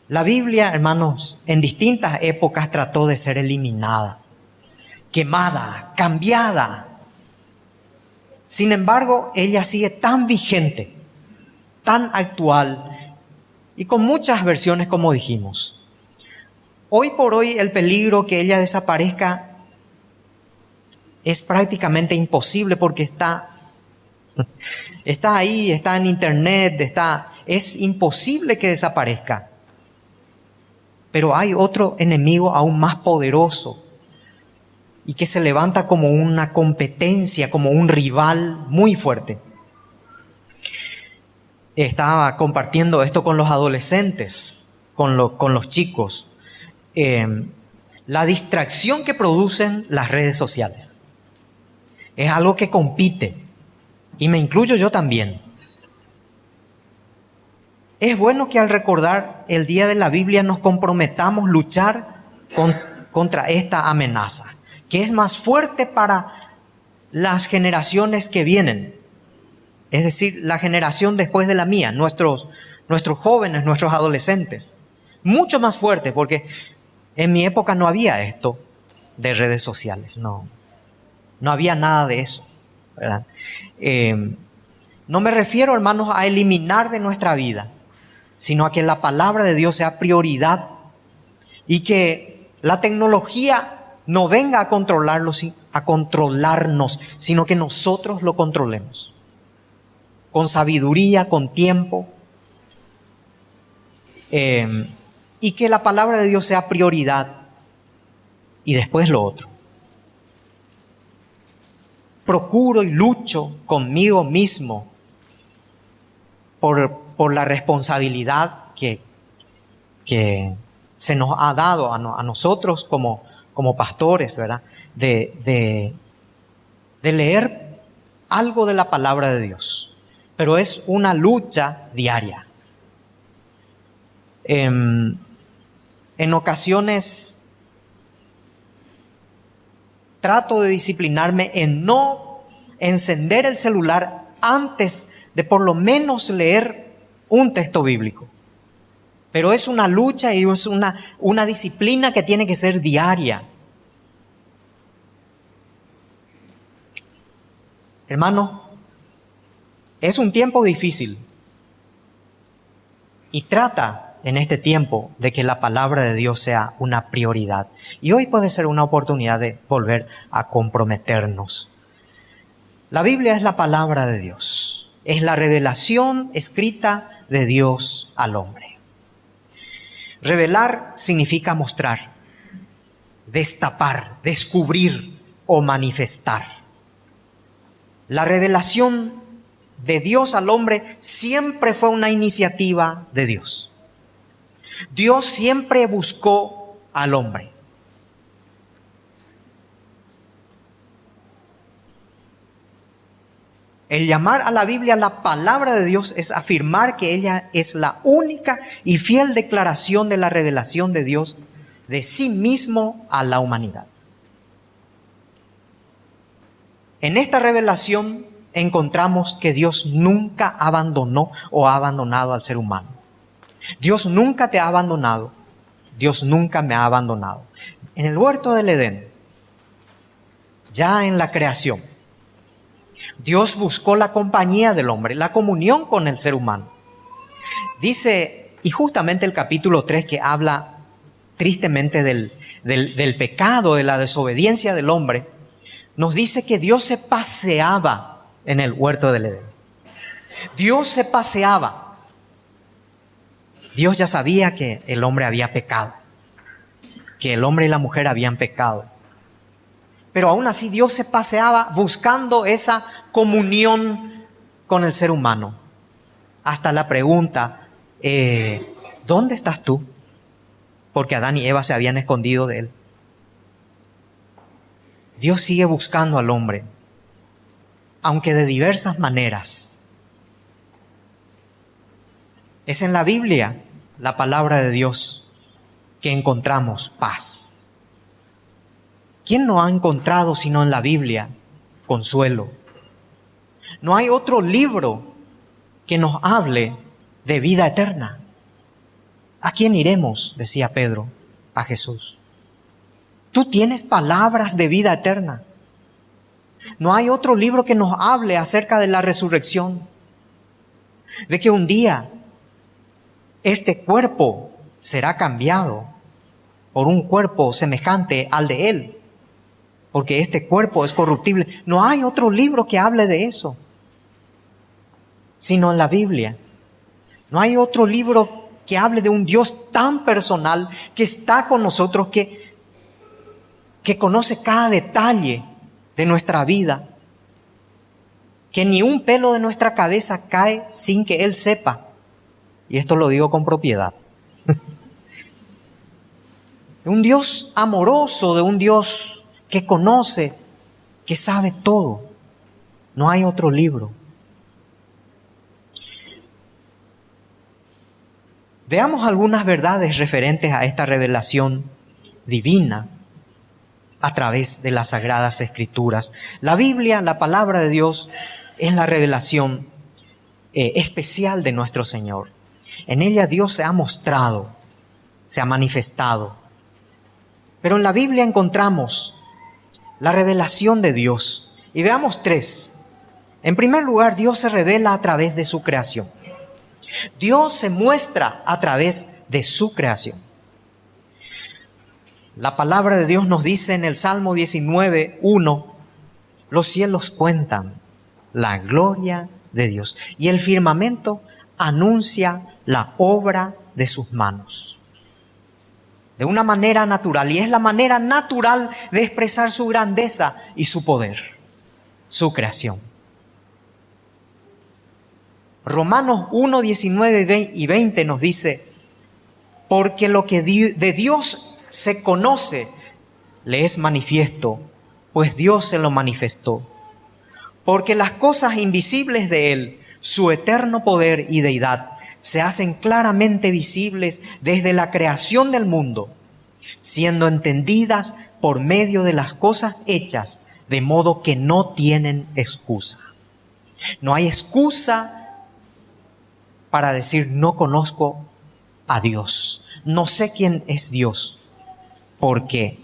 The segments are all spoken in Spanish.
La Biblia, hermanos, en distintas épocas trató de ser eliminada, quemada, cambiada. Sin embargo, ella sigue tan vigente, tan actual y con muchas versiones, como dijimos. Hoy por hoy el peligro que ella desaparezca es prácticamente imposible porque está ahí, está en internet, es imposible que desaparezca. Pero hay otro enemigo aún más poderoso y que se levanta como una competencia, como un rival muy fuerte. Estaba compartiendo esto con los adolescentes, con los chicos. La distracción que producen las redes sociales es algo que compite, y me incluyo yo también. Es bueno que al recordar el día de la Biblia nos comprometamos a luchar contra esta amenaza, que es más fuerte para las generaciones que vienen. Es decir, la generación después de la mía, nuestros jóvenes, nuestros adolescentes. Mucho más fuerte, porque en mi época no había esto de redes sociales, no había nada de eso, ¿verdad? No me refiero, hermanos, a eliminar de nuestra vida, sino a que la palabra de Dios sea prioridad y que la tecnología no venga a controlarnos, sino que nosotros lo controlemos. Con sabiduría, con tiempo. Y que la palabra de Dios sea prioridad y después lo otro. Procuro y lucho conmigo mismo por la responsabilidad que se nos ha dado a nosotros como pastores, ¿verdad? De leer algo de la palabra de Dios. Pero es una lucha diaria. En ocasiones trato de disciplinarme en no encender el celular antes de por lo menos leer un texto bíblico. Pero es una lucha y es una disciplina que tiene que ser diaria. Hermanos, es un tiempo difícil y trata en este tiempo de que la palabra de Dios sea una prioridad. Y hoy puede ser una oportunidad de volver a comprometernos. La Biblia es la palabra de Dios, es la revelación escrita de Dios al hombre. Revelar significa mostrar, destapar, descubrir o manifestar. La revelación de Dios al hombre siempre fue una iniciativa de Dios. Dios siempre buscó al hombre. El llamar a la Biblia la palabra de Dios es afirmar que ella es la única y fiel declaración de la revelación de Dios de sí mismo a la humanidad. En esta revelación encontramos que Dios nunca abandonó o ha abandonado al ser humano. Dios nunca te ha abandonado. Dios nunca me ha abandonado. En el huerto del Edén, ya en la creación, Dios buscó la compañía del hombre, la comunión con el ser humano. Dice, y justamente el capítulo 3 que habla tristemente del pecado, de la desobediencia del hombre, nos dice que Dios se paseaba en el huerto del Edén. Dios se paseaba. Dios ya sabía que el hombre había pecado, que el hombre y la mujer habían pecado. Pero aún así Dios se paseaba buscando esa comunión con el ser humano. Hasta la pregunta, ¿dónde estás tú? Porque Adán y Eva se habían escondido de él. Dios sigue buscando al hombre, aunque de diversas maneras. Es en la Biblia, la palabra de Dios, que encontramos paz. ¿Quién no ha encontrado sino en la Biblia consuelo? No hay otro libro que nos hable de vida eterna. ¿A quién iremos?, decía Pedro a Jesús. Tú tienes palabras de vida eterna. No hay otro libro que nos hable acerca de la resurrección, de que un día este cuerpo será cambiado por un cuerpo semejante al de Él, porque este cuerpo es corruptible. No hay otro libro que hable de eso, sino en la Biblia. No hay otro libro que hable de un Dios tan personal, que está con nosotros, que conoce cada detalle de nuestra vida, que ni un pelo de nuestra cabeza cae sin que Él sepa. Y esto lo digo con propiedad. De un Dios amoroso, de un Dios que conoce, que sabe todo. No hay otro libro. Veamos algunas verdades referentes a esta revelación divina a través de las Sagradas Escrituras. La Biblia, la palabra de Dios, es la revelación especial de nuestro Señor. En ella Dios se ha mostrado, se ha manifestado. Pero en la Biblia encontramos la revelación de Dios. Y veamos tres. En primer lugar, Dios se revela a través de su creación. Dios se muestra a través de su creación. La palabra de Dios nos dice en el Salmo 19:1, los cielos cuentan la gloria de Dios y el firmamento anuncia la obra de sus manos. De una manera natural, y es la manera natural de expresar su grandeza y su poder, su creación. Romanos 1:19 y 20 nos dice, porque lo que de Dios se conoce le es manifiesto, pues Dios se lo manifestó. Porque las cosas invisibles de Él, su eterno poder y deidad, se hacen claramente visibles desde la creación del mundo, siendo entendidas por medio de las cosas hechas, de modo que no tienen excusa. No hay excusa para decir no conozco a Dios, no sé quién es Dios, porque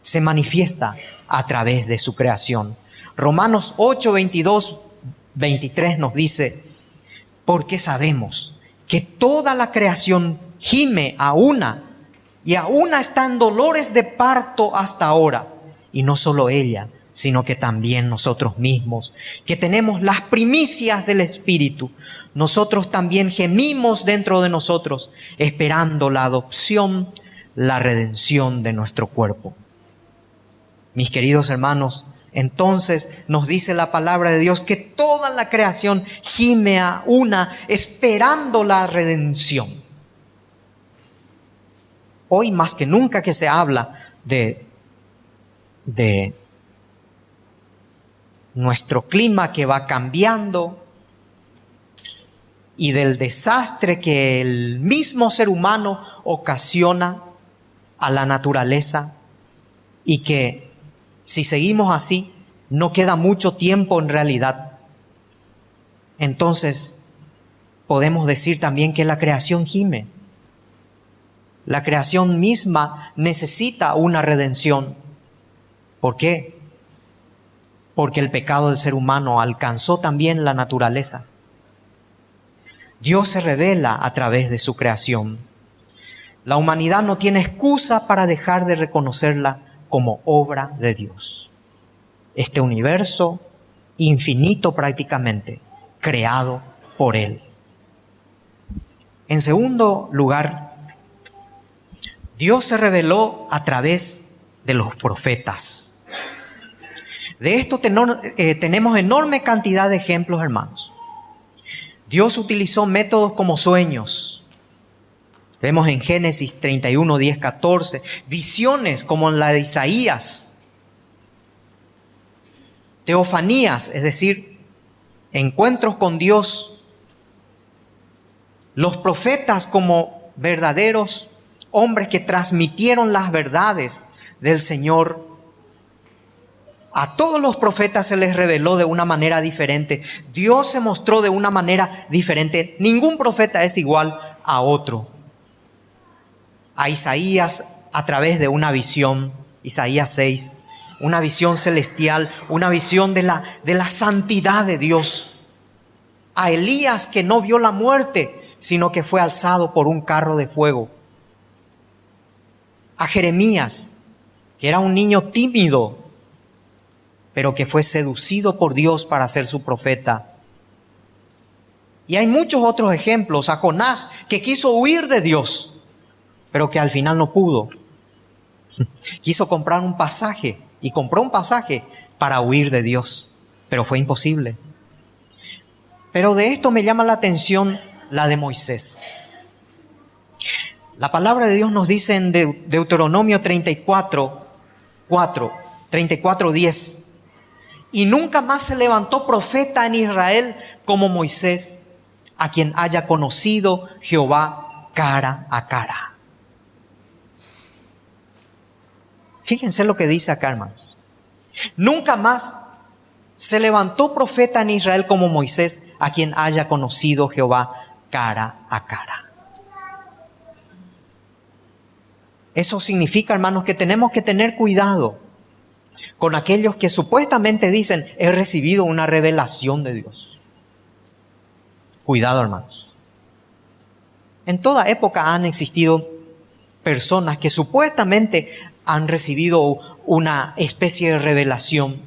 se manifiesta a través de su creación. Romanos 8:22-23 nos dice, porque sabemos que toda la creación gime a una y a una está en dolores de parto hasta ahora. Y no solo ella, sino que también nosotros mismos, que tenemos las primicias del Espíritu, nosotros también gemimos dentro de nosotros, esperando la adopción, la redención de nuestro cuerpo. Mis queridos hermanos, entonces nos dice la palabra de Dios que toda la creación gime a una esperando la redención. Hoy más que nunca que se habla de nuestro clima que va cambiando y del desastre que el mismo ser humano ocasiona a la naturaleza, y que si seguimos así no queda mucho tiempo en realidad. Entonces podemos decir también que la creación gime. La creación misma necesita una redención. ¿Por qué? Porque el pecado del ser humano alcanzó también la naturaleza. Dios se revela a través de su creación. La humanidad no tiene excusa para dejar de reconocerla como obra de Dios. Este universo infinito prácticamente, creado por Él. En segundo lugar, Dios se reveló a través de los profetas. De esto tenemos enorme cantidad de ejemplos, hermanos. Dios utilizó métodos como sueños. Vemos en Génesis 31, 10, 14, visiones como la de Isaías, teofanías, es decir, encuentros con Dios. Los profetas como verdaderos hombres que transmitieron las verdades del Señor. A todos los profetas se les reveló de una manera diferente. Dios se mostró de una manera diferente. Ningún profeta es igual a otro. a Isaías a través de una visión, Isaías 6, una visión celestial, una visión de la santidad de Dios. A Elías, que no vio la muerte, sino que fue alzado por un carro de fuego. A Jeremías, que era un niño tímido, pero que fue seducido por Dios para ser su profeta. Y hay muchos otros ejemplos. A Jonás, que quiso huir de Dios, pero que al final no pudo. Quiso comprar un pasaje y compró un pasaje para huir de Dios, pero fue imposible. Pero de esto me llama la atención la de Moisés. La palabra de Dios nos dice en Deuteronomio 34:10, y nunca más se levantó profeta en Israel como Moisés, a quien haya conocido Jehová cara a cara. Fíjense lo que dice acá, hermanos. Nunca más se levantó profeta en Israel como Moisés, a quien haya conocido Jehová cara a cara. Eso significa, hermanos, que tenemos que tener cuidado con aquellos que supuestamente dicen: he recibido una revelación de Dios. Cuidado, hermanos. En toda época han existido personas que supuestamente han recibido una especie de revelación.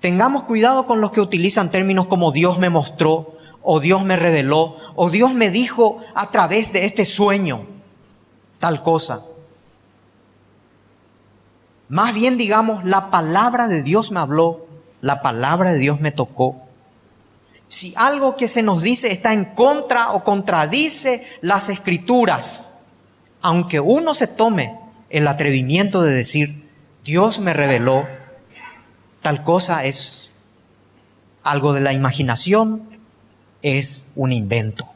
Tengamos cuidado con los que utilizan términos como Dios me mostró, o Dios me reveló, o Dios me dijo a través de este sueño tal cosa. Más bien digamos, la palabra de Dios me habló, la palabra de Dios me tocó. Si algo que se nos dice está en contra o contradice las Escrituras, aunque uno se tome el atrevimiento de decir: Dios me reveló, tal cosa es algo de la imaginación, es un invento.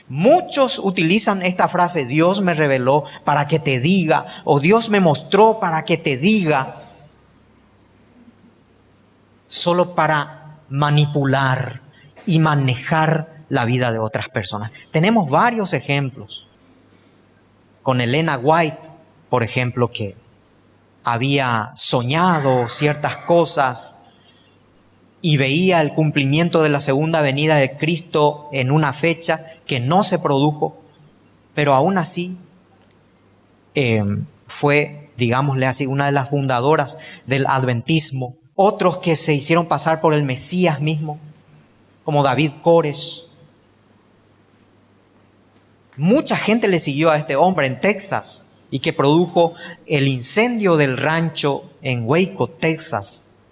Muchos utilizan esta frase: Dios me reveló, para que te diga, o Dios me mostró para que te diga, solo para manipular y manejar la vida de otras personas. Tenemos varios ejemplos. Con Elena White, por ejemplo, que había soñado ciertas cosas y veía el cumplimiento de la segunda venida de Cristo en una fecha que no se produjo, pero aún así fue, digámosle así, una de las fundadoras del adventismo. Otros que se hicieron pasar por el Mesías mismo, como David Koresh. Mucha gente le siguió a este hombre en Texas, y que produjo el incendio del rancho en Waco, Texas.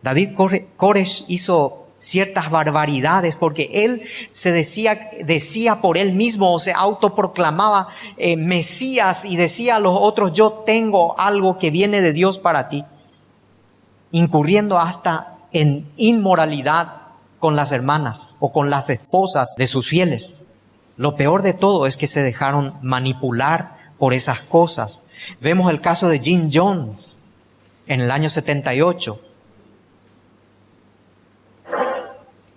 David Koresh hizo ciertas barbaridades porque él se decía por él mismo, o se autoproclamaba Mesías, y decía a los otros: yo tengo algo que viene de Dios para ti, incurriendo hasta en inmoralidad con las hermanas o con las esposas de sus fieles. Lo peor de todo es que se dejaron manipular por esas cosas. Vemos el caso de Jim Jones en el año 78,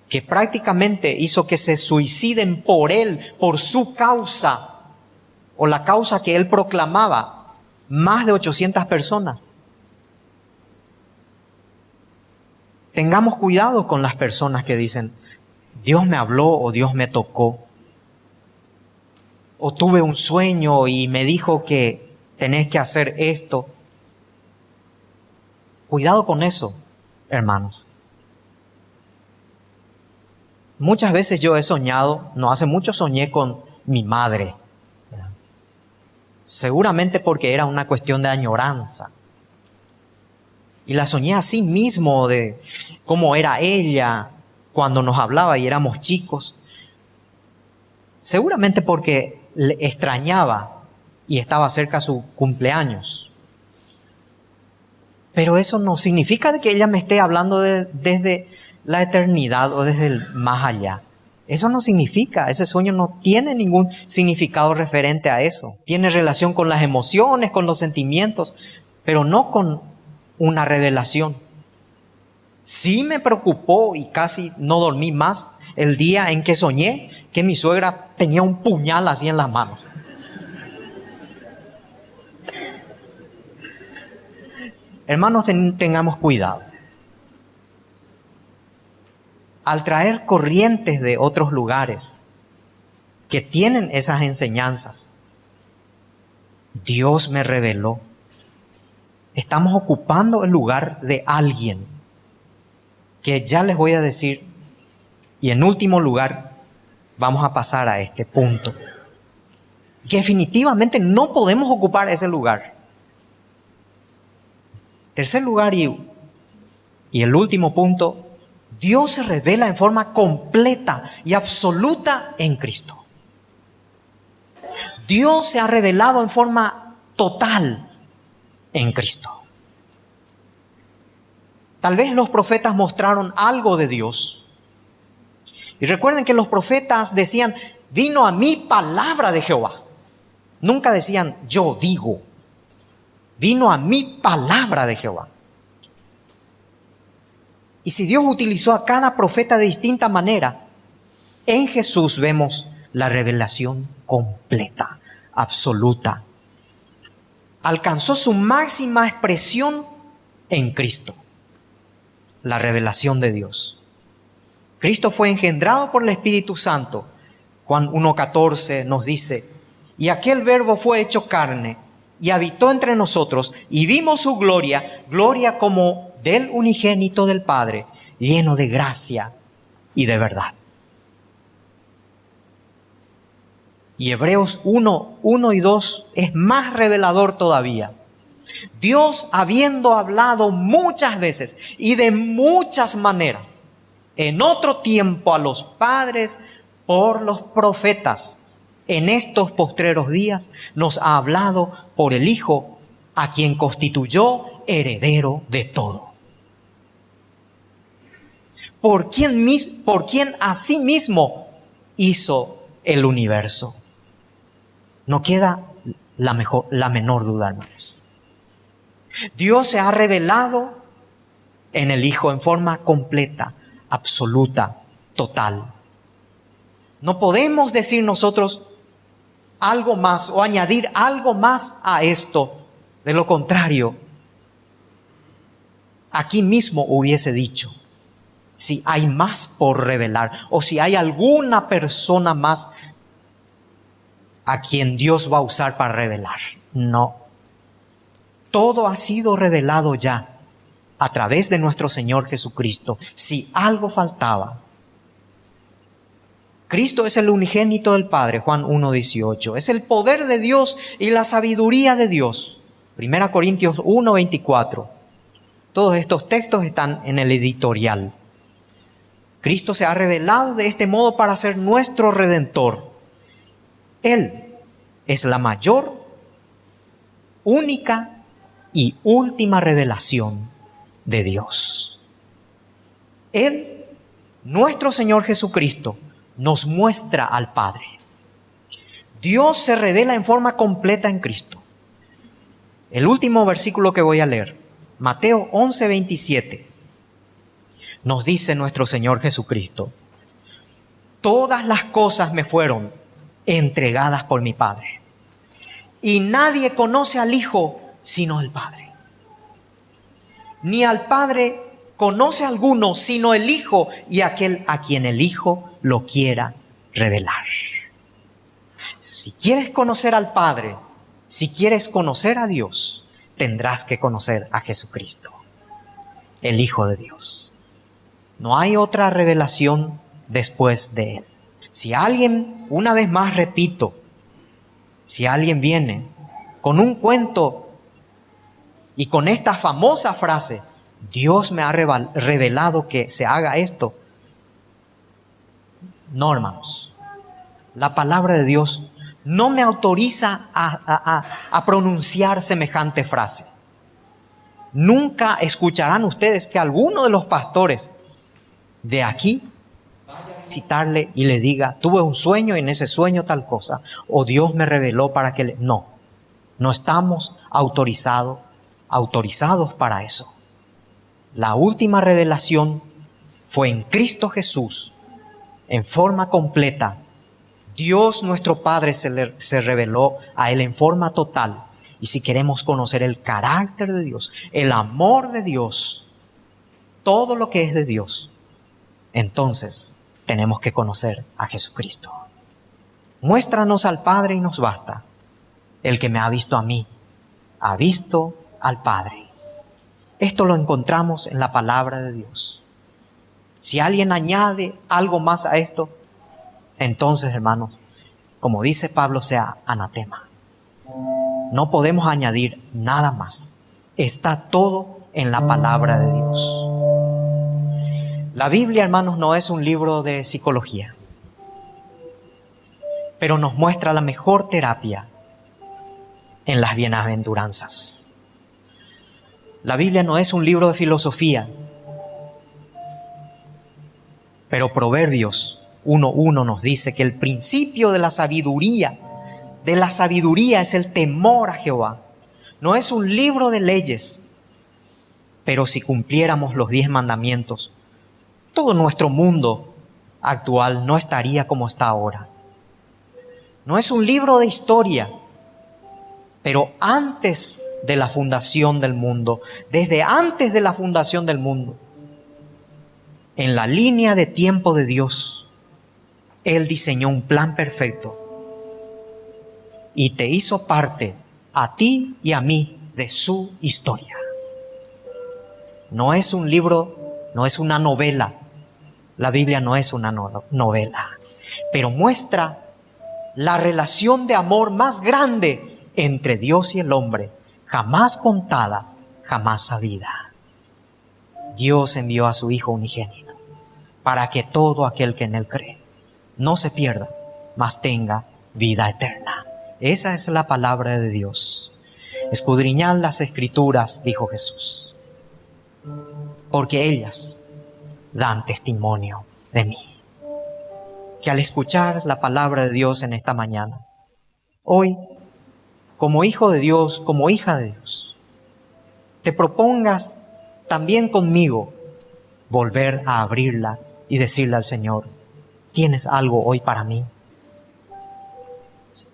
que prácticamente hizo que se suiciden por él, por su causa, o la causa que él proclamaba, más de 800 personas. Tengamos cuidado con las personas que dicen: Dios me habló, o Dios me tocó, o tuve un sueño y me dijo que tenés que hacer esto. Cuidado con eso, hermanos. Muchas veces yo he soñado, no hace mucho soñé con mi madre, seguramente porque era una cuestión de añoranza. Y la soñé así mismo, de cómo era ella cuando nos hablaba y éramos chicos. Seguramente porque le extrañaba y estaba cerca su cumpleaños. Pero eso no significa que ella me esté hablando desde la eternidad o desde el más allá. Eso no significa, ese sueño no tiene ningún significado referente a eso. Tiene relación con las emociones, con los sentimientos, pero no con una revelación. Sí me preocupó y casi no dormí más el día en que soñé que mi suegra tenía un puñal así en las manos. Hermanos, tengamos cuidado. Al traer corrientes de otros lugares que tienen esas enseñanzas, Dios me reveló. Estamos ocupando el lugar de alguien que ya les voy a decir. Y en último lugar, vamos a pasar a este punto. Que definitivamente no podemos ocupar ese lugar. Tercer lugar y el último punto, Dios se revela en forma completa y absoluta en Cristo. Dios se ha revelado en forma total en Cristo. Tal vez los profetas mostraron algo de Dios. Y recuerden que los profetas decían, vino a mí palabra de Jehová. Nunca decían, yo digo. Vino a mí palabra de Jehová. Y si Dios utilizó a cada profeta de distinta manera, en Jesús vemos la revelación completa, absoluta. Alcanzó su máxima expresión en Cristo, la revelación de Dios. Cristo fue engendrado por el Espíritu Santo. Juan 1:14 nos dice, y aquel verbo fue hecho carne y habitó entre nosotros y vimos su gloria, gloria como del unigénito del Padre, lleno de gracia y de verdad. Y Hebreos 1 y 2 es más revelador todavía. Dios, habiendo hablado muchas veces y de muchas maneras, en otro tiempo a los padres por los profetas, en estos postreros días nos ha hablado por el Hijo, a quien constituyó heredero de todo. Por quien asimismo hizo el universo. No queda la menor duda, hermanos. Dios se ha revelado en el Hijo en forma completa, absoluta, total. No podemos decir nosotros algo más o añadir algo más a esto. De lo contrario, aquí mismo hubiese dicho, si hay más por revelar o si hay alguna persona más a quien Dios va a usar para revelar. No. Todo ha sido revelado ya a través de nuestro Señor Jesucristo. Si algo faltaba, Cristo es el unigénito del Padre, Juan 1:18. Es el poder de Dios y la sabiduría de Dios. 1 Corintios 1:24. Todos estos textos están en el editorial. Cristo se ha revelado de este modo para ser nuestro Redentor. Él es la mayor, única y última revelación de Dios. Él, nuestro Señor Jesucristo, nos muestra al Padre. Dios se revela en forma completa en Cristo. El último versículo que voy a leer, Mateo 11:27, nos dice nuestro Señor Jesucristo, todas las cosas me fueron entregadas por mi Padre, y nadie conoce al Hijo sino el Padre. Ni al Padre conoce alguno sino el Hijo y aquel a quien el Hijo lo quiera revelar. Si quieres conocer al Padre, si quieres conocer a Dios, tendrás que conocer a Jesucristo, el Hijo de Dios. No hay otra revelación después de Él. Si alguien, una vez más repito, si alguien viene con un cuento y con esta famosa frase, Dios me ha revelado que se haga esto. No, hermanos. La palabra de Dios no me autoriza a pronunciar semejante frase. Nunca escucharán ustedes que alguno de los pastores de aquí vaya a visitarle y le diga, tuve un sueño y en ese sueño tal cosa, o Dios me reveló para que No estamos autorizados para eso. La última revelación fue en Cristo Jesús, en forma completa. Dios nuestro Padre se reveló a Él en forma total. Y si queremos conocer el carácter de Dios, el amor de Dios, todo lo que es de Dios, entonces tenemos que conocer a Jesucristo. Muéstranos al Padre y nos basta. El que me ha visto a mí, ha visto al Padre. Esto lo encontramos en la palabra de Dios. Si alguien añade algo más a esto, entonces, hermanos, como dice Pablo, sea anatema. No podemos añadir nada más. Está todo en la palabra de Dios. La Biblia, hermanos, no es un libro de psicología, pero nos muestra la mejor terapia en las bienaventuranzas. La Biblia no es un libro de filosofía, pero Proverbios 1:1 nos dice que el principio de la sabiduría es el temor a Jehová. No es un libro de leyes, pero si cumpliéramos los 10 mandamientos, todo nuestro mundo actual no estaría como está ahora. No es un libro de historia, pero antes de la fundación del mundo, desde antes de la fundación del mundo, en la línea de tiempo de Dios, Él diseñó un plan perfecto y te hizo parte a ti y a mí de su historia. No es un libro, no es una novela. La Biblia no es una novela, pero muestra la relación de amor más grande entre Dios y el hombre, jamás contada, jamás sabida. Dios envió a su Hijo unigénito para que todo aquel que en Él cree no se pierda, mas tenga vida eterna. Esa es la palabra de Dios. Escudriñad las Escrituras, dijo Jesús, porque ellas dan testimonio de mí. Que al escuchar la palabra de Dios en esta mañana, hoy, como hijo de Dios, como hija de Dios, te propongas también conmigo volver a abrirla y decirle al Señor, ¿tienes algo hoy para mí?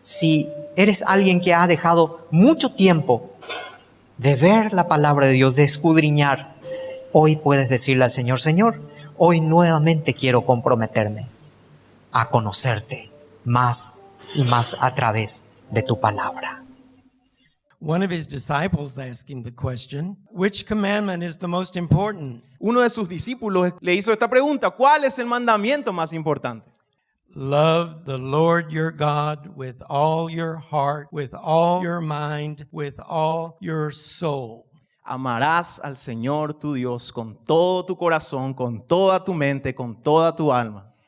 Si eres alguien que ha dejado mucho tiempo de ver la palabra de Dios, de escudriñar, hoy puedes decirle al Señor, Señor, hoy nuevamente quiero comprometerme a conocerte más y más a través de tu palabra. One of his disciples asked him the question, which commandment is the most important? Uno de sus discípulos le hizo esta pregunta: ¿cuál es el mandamiento más importante? Love the Lord your God with all your heart, with all your mind, with all your soul. Amarás al Señor tu Dios con todo tu corazón, con toda tu mente, con toda tu alma.